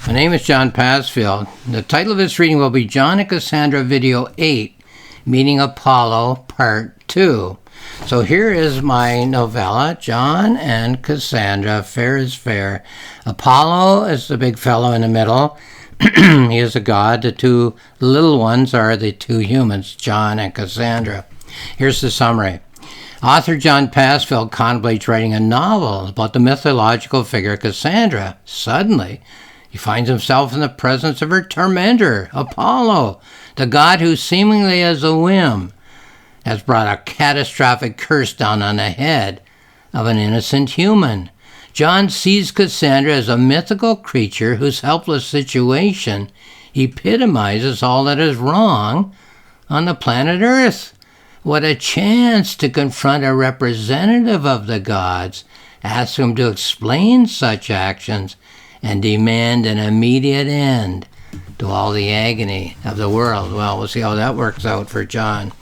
My name is John Pasfield. The title of this reading will be John and Cassandra Video 8, Meeting Apollo Part 2. So here is my novella, John and Cassandra, Fair is Fair. Apollo is the big fellow in the middle. He is a god. The two little ones are the two humans, John and Cassandra. Here's the summary. Author John Pasfield contemplates writing a novel about the mythological figure Cassandra. Suddenly, he finds himself in the presence of her tormentor, Apollo, the god who seemingly as a whim has brought a catastrophic curse down on the head of an innocent human. John sees Cassandra as a mythical creature whose helpless situation epitomizes all that is wrong on the planet Earth. What a chance to confront a representative of the gods, ask him to explain such actions, and demand an immediate end to all the agony of the world. Well, we'll see how that works out for John.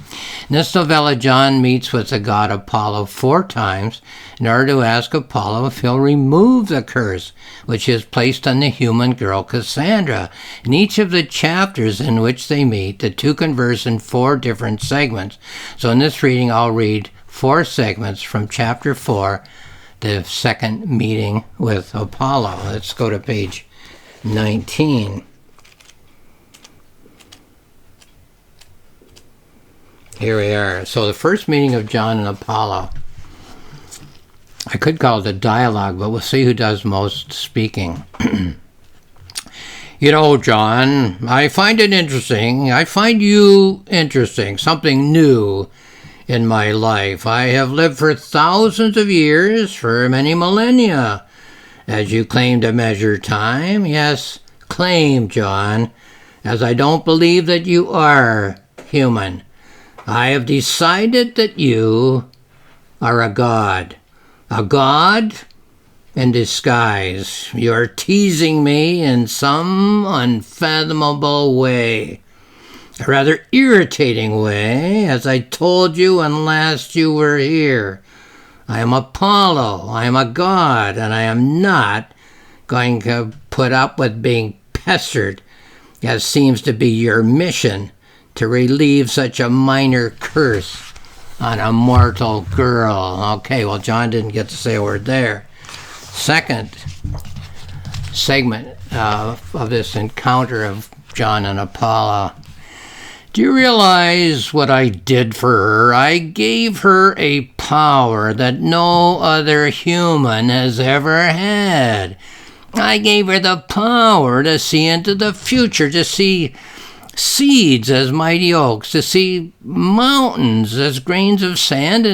In this novella, John meets with the god Apollo 4 times in order to ask Apollo if he'll remove the curse which is placed on the human girl Cassandra. In each of the chapters in which they meet, the two converse in 4 different segments. So in this reading, I'll read 4 segments from chapter 4, the second meeting with Apollo. Let's go to page 19. Here we are. So the first meeting of John and Apollo. I could call it a dialogue, but we'll see who does most speaking. You know, John, I find it interesting. I find you interesting, something new in my life. I have lived for thousands of years, for many millennia, as you claim to measure time. Yes, claim, John, as I don't believe that you are human. I have decided that you are a god in disguise. You are teasing me in some unfathomable way, a rather irritating way, as I told you when last you were here. I am Apollo, I am a god, and I am not going to put up with being pestered, as seems to be your mission, to relieve such a minor curse on a mortal girl. Okay, well, John didn't get to say a word there. Second segment of this encounter of John and Apollo. Do you realize what I did for her? I gave her a power that no other human has ever had. I gave her the power to see into the future, to see seeds as mighty oaks, to see mountains as grains of sand,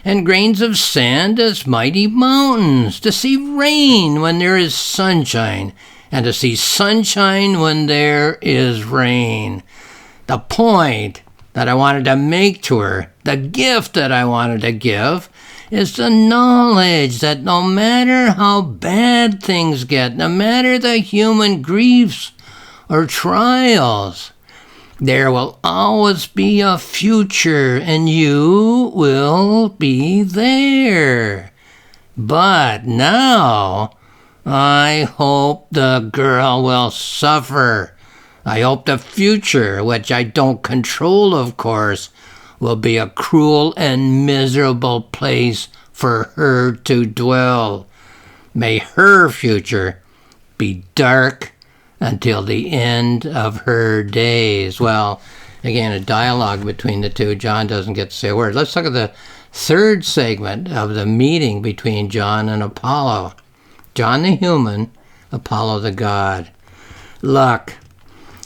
and grains of sand as mighty mountains, to see rain when there is sunshine, and to see sunshine when there is rain. The point that I wanted to make to her, the gift that I wanted to give, is the knowledge that no matter how bad things get, no matter the human griefs or trials, there will always be a future, and you will be there. But now, I hope the girl will suffer. I hope the future, which I don't control, of course, will be a cruel and miserable place for her to dwell. May her future be dark until the end of her days. Well, again, a dialogue between the two. John doesn't get to say a word. Let's look at the third segment of the meeting between John and Apollo. John the human, Apollo the god. Look,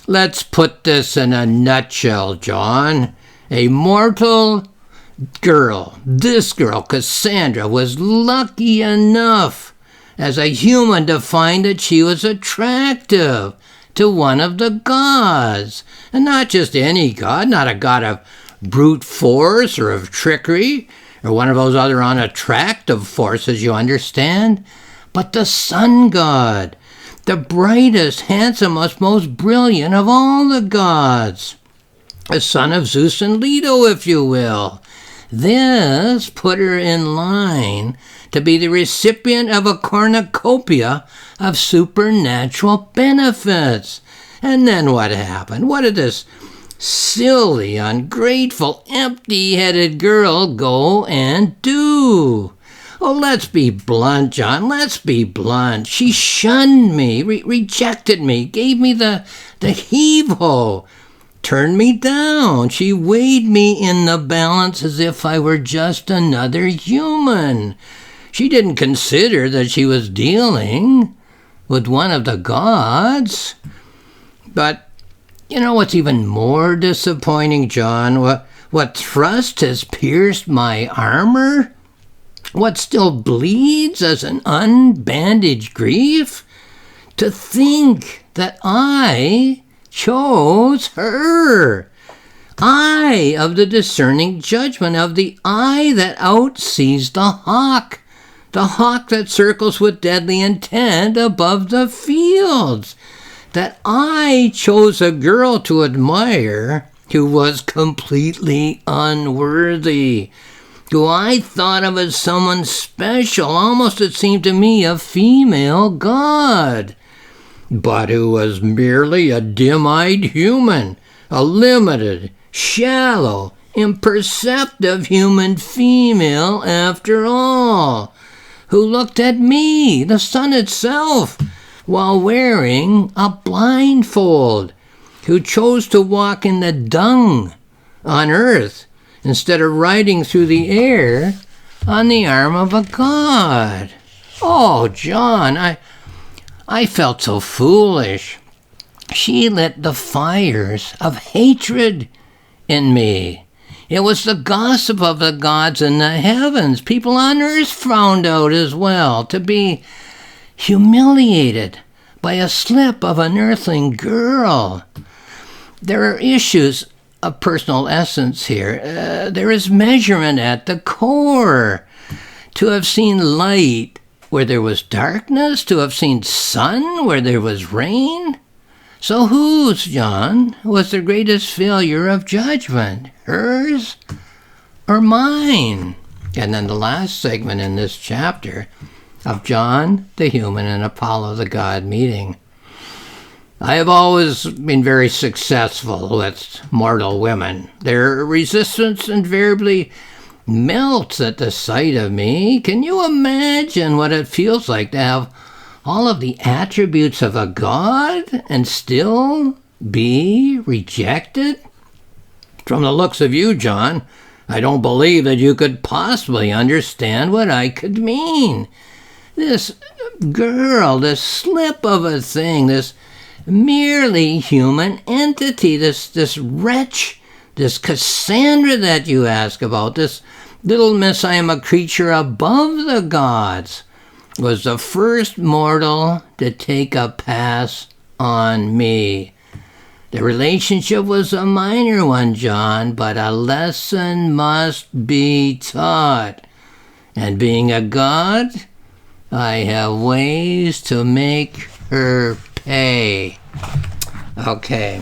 let's put this in a nutshell, John. A mortal girl, this girl, Cassandra, was lucky enough as a human to find that she was attractive to one of the gods. And not just any god, not a god of brute force or of trickery or one of those other unattractive forces, you understand, but the sun god, the brightest, handsomest, most brilliant of all the gods, the son of Zeus and Leto, if you will. This put her in line to be the recipient of a cornucopia of supernatural benefits. And then what happened? What did this silly, ungrateful, empty-headed girl go and do? Oh, let's be blunt, John. Let's be blunt. She shunned me, rejected me, gave me the heave-ho, turned me down. She weighed me in the balance as if I were just another human. She didn't consider that she was dealing with one of the gods. But you know what's even more disappointing, John? What thrust has pierced my armor? What still bleeds as an unbandaged grief? To think that I chose her. I of the discerning judgment, of the eye that outsees the hawk that circles with deadly intent above the fields. That I chose a girl to admire who was completely unworthy, who I thought of as someone special, almost it seemed to me a female god, but who was merely a dim-eyed human, a limited, shallow, imperceptive human female after all, who looked at me, the sun itself, while wearing a blindfold, who chose to walk in the dung on earth instead of riding through the air on the arm of a god. Oh, John, I felt so foolish. She lit the fires of hatred in me. It was the gossip of the gods in the heavens. People on earth found out as well, to be humiliated by a slip of an earthling girl. There are issues of personal essence here. There is measurement at the core. To have seen light where there was darkness, to have seen sun where there was rain. So whose, John, was the greatest failure of judgment? Hers or mine? And then the last segment in this chapter of John the human and Apollo the god meeting. I have always been very successful with mortal women. Their resistance invariably melts at the sight of me. Can you imagine what it feels like to have all of the attributes of a god and still be rejected? From the looks of you, John, I don't believe that you could possibly understand what I could mean. This girl, this slip of a thing, this merely human entity, this wretch, this Cassandra that you ask about, this little miss I am a creature above the gods, was the first mortal to take a pass on me. The relationship was a minor one, John, but a lesson must be taught. And being a god, I have ways to make her pay. Okay,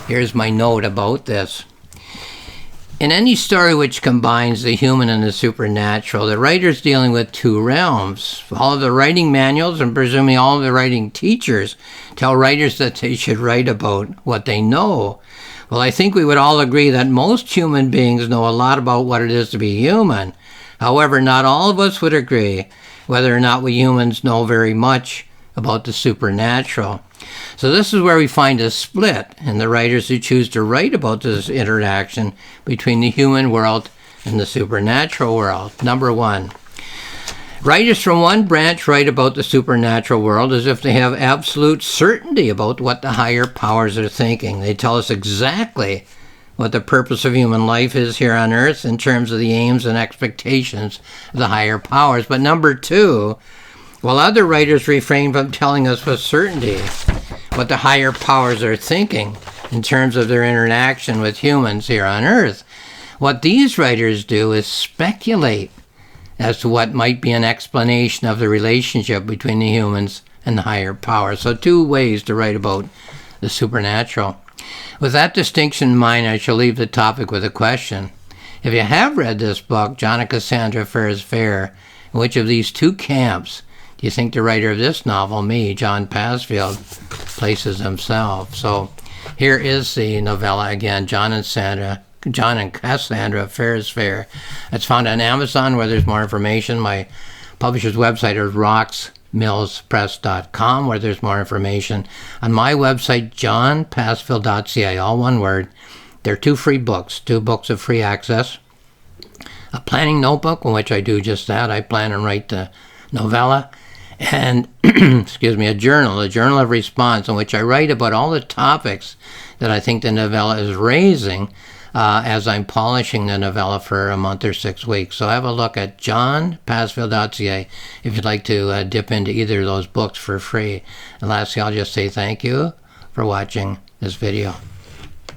here's my note about this. In any story which combines the human and the supernatural, the writer's dealing with two realms. All of the writing manuals, and presumably all of the writing teachers, tell writers that they should write about what they know. Well, I think we would all agree that most human beings know a lot about what it is to be human. However, not all of us would agree whether or not we humans know very much about the supernatural. So this is where we find a split in the writers who choose to write about this interaction between the human world and the supernatural world. Number one, writers from one branch write about the supernatural world as if they have absolute certainty about what the higher powers are thinking. They tell us exactly what the purpose of human life is here on earth in terms of the aims and expectations of the higher powers. But number two, while other writers refrain from telling us with certainty what the higher powers are thinking in terms of their interaction with humans here on earth, what these writers do is speculate as to what might be an explanation of the relationship between the humans and the higher powers. So two ways to write about the supernatural. With that distinction in mind, I shall leave the topic with a question. If you have read this book, John and Cassandra Fair's Fair, in which of these two camps do you think the writer of this novel, me, John Pasfield, places himself? So here is the novella again, John and Cassandra Fair's Fair. It's found on Amazon, where there's more information. My publisher's website is roxmillspress.com, where there's more information. On my website, johnpasfield.ca, all one word. There are 2 free books, 2 books of free access. A planning notebook, in which I do just that. I plan and write the novella. And, excuse me, a journal of response, in which I write about all the topics that I think the novella is raising as I'm polishing the novella for a month or 6 weeks. So have a look at johnpasfield.ca if you'd like to dip into either of those books for free. And lastly, I'll just say thank you for watching this video.